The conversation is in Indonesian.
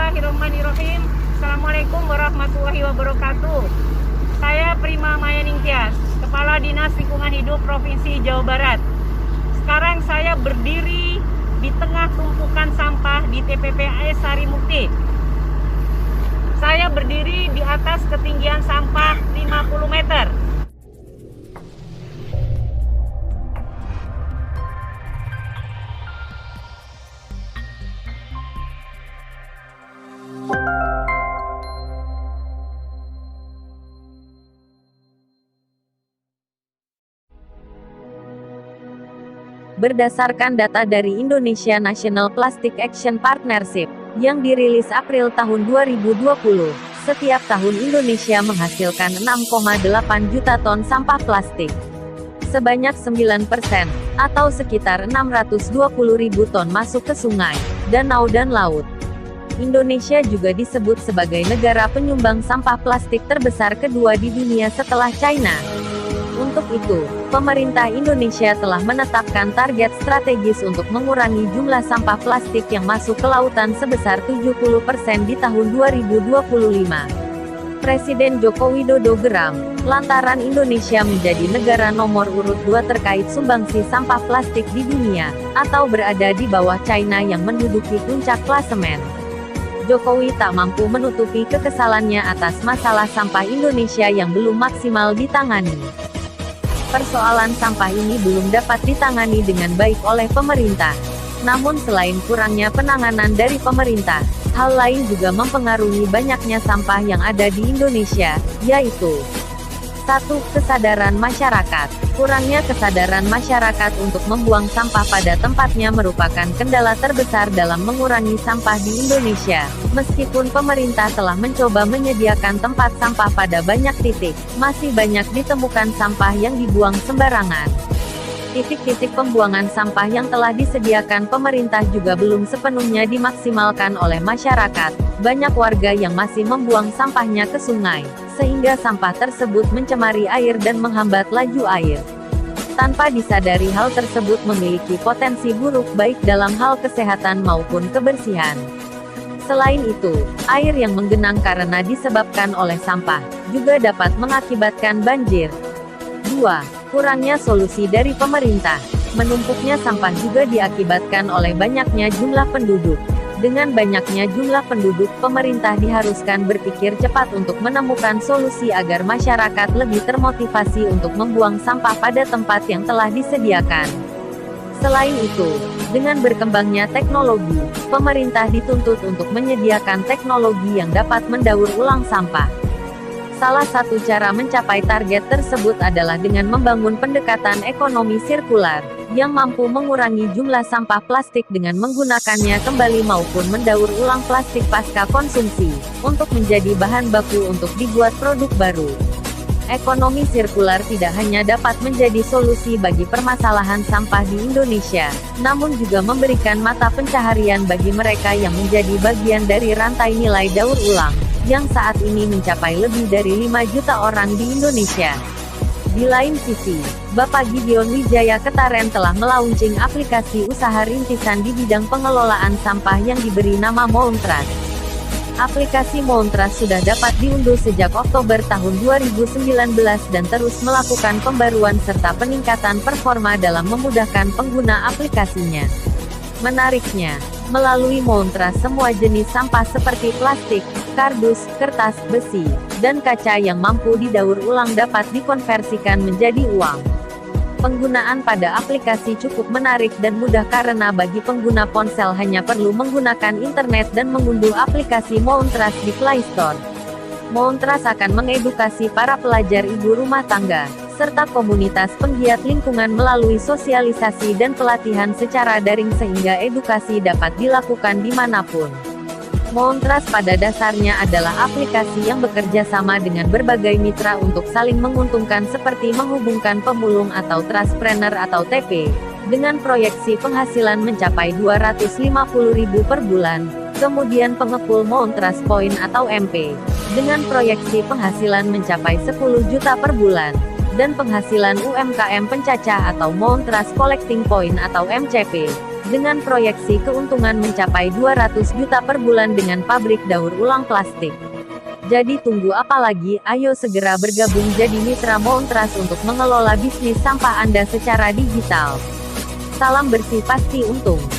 Bismillahirrahmanirrahim. Assalamualaikum warahmatullahi wabarakatuh. Saya Prima Mayaningtyas, Kepala Dinas Lingkungan Hidup Provinsi Jawa Barat. Sekarang saya berdiri di tengah tumpukan sampah di TPPA Sarimukti. Saya berdiri di atas ketinggian sampah 50 meter. Berdasarkan data dari Indonesia National Plastic Action Partnership, yang dirilis April tahun 2020, setiap tahun Indonesia menghasilkan 6,8 juta ton sampah plastik. Sebanyak 9%, atau sekitar 620.000 ton masuk ke sungai, danau dan laut. Indonesia juga disebut sebagai negara penyumbang sampah plastik terbesar kedua di dunia setelah China. Untuk itu, pemerintah Indonesia telah menetapkan target strategis untuk mengurangi jumlah sampah plastik yang masuk ke lautan sebesar 70% di tahun 2025. Presiden Joko Widodo geram, lantaran Indonesia menjadi negara nomor urut 2 terkait sumbangsi sampah plastik di dunia, atau berada di bawah China yang menduduki puncak klasemen. Jokowi tak mampu menutupi kekesalannya atas masalah sampah Indonesia yang belum maksimal ditangani. Persoalan sampah ini belum dapat ditangani dengan baik oleh pemerintah. Namun selain kurangnya penanganan dari pemerintah, hal lain juga mempengaruhi banyaknya sampah yang ada di Indonesia, yaitu 1. Kesadaran masyarakat. Kurangnya kesadaran masyarakat untuk membuang sampah pada tempatnya merupakan kendala terbesar dalam mengurangi sampah di Indonesia. Meskipun pemerintah telah mencoba menyediakan tempat sampah pada banyak titik, masih banyak ditemukan sampah yang dibuang sembarangan. Titik-titik pembuangan sampah yang telah disediakan pemerintah juga belum sepenuhnya dimaksimalkan oleh masyarakat. Banyak warga yang masih membuang sampahnya ke sungai, sehingga sampah tersebut mencemari air dan menghambat laju air. Tanpa disadari hal tersebut memiliki potensi buruk baik dalam hal kesehatan maupun kebersihan. Selain itu, air yang menggenang karena disebabkan oleh sampah, juga dapat mengakibatkan banjir. 2. Kurangnya solusi dari pemerintah. Menumpuknya sampah juga diakibatkan oleh banyaknya jumlah penduduk. Dengan banyaknya jumlah penduduk, pemerintah diharuskan berpikir cepat untuk menemukan solusi agar masyarakat lebih termotivasi untuk membuang sampah pada tempat yang telah disediakan. Selain itu, dengan berkembangnya teknologi, pemerintah dituntut untuk menyediakan teknologi yang dapat mendaur ulang sampah. Salah satu cara mencapai target tersebut adalah dengan membangun pendekatan ekonomi sirkular, yang mampu mengurangi jumlah sampah plastik dengan menggunakannya kembali maupun mendaur ulang plastik pasca konsumsi, untuk menjadi bahan baku untuk dibuat produk baru. Ekonomi sirkular tidak hanya dapat menjadi solusi bagi permasalahan sampah di Indonesia, namun juga memberikan mata pencaharian bagi mereka yang menjadi bagian dari rantai nilai daur ulang, yang saat ini mencapai lebih dari 5 juta orang di Indonesia. Di lain sisi, Bapak Gideon Wijaya Ketaren telah melaunching aplikasi usaha rintisan di bidang pengelolaan sampah yang diberi nama Mountras. Aplikasi Mountras sudah dapat diunduh sejak Oktober tahun 2019 dan terus melakukan pembaruan serta peningkatan performa dalam memudahkan pengguna aplikasinya. Menariknya, melalui Mountras semua jenis sampah seperti plastik, kardus, kertas, besi, dan kaca yang mampu didaur ulang dapat dikonversikan menjadi uang. Penggunaan pada aplikasi cukup menarik dan mudah karena bagi pengguna ponsel hanya perlu menggunakan internet dan mengunduh aplikasi Mountras di Play Store. Mountras akan mengedukasi para pelajar ibu rumah tangga, serta komunitas penggiat lingkungan melalui sosialisasi dan pelatihan secara daring sehingga edukasi dapat dilakukan dimanapun. Mountras pada dasarnya adalah aplikasi yang bekerja sama dengan berbagai mitra untuk saling menguntungkan seperti menghubungkan pemulung atau traspreneur atau TP, dengan proyeksi penghasilan mencapai 250.000 per bulan, kemudian pengepul Mountras Point atau MP, dengan proyeksi penghasilan mencapai 10 juta per bulan, dan penghasilan UMKM pencacah atau Mountras Collecting Point atau MCP, dengan proyeksi keuntungan mencapai 200 juta per bulan dengan pabrik daur ulang plastik. Jadi tunggu apa lagi, ayo segera bergabung jadi mitra Montras untuk mengelola bisnis sampah Anda secara digital. Salam bersih pasti untung.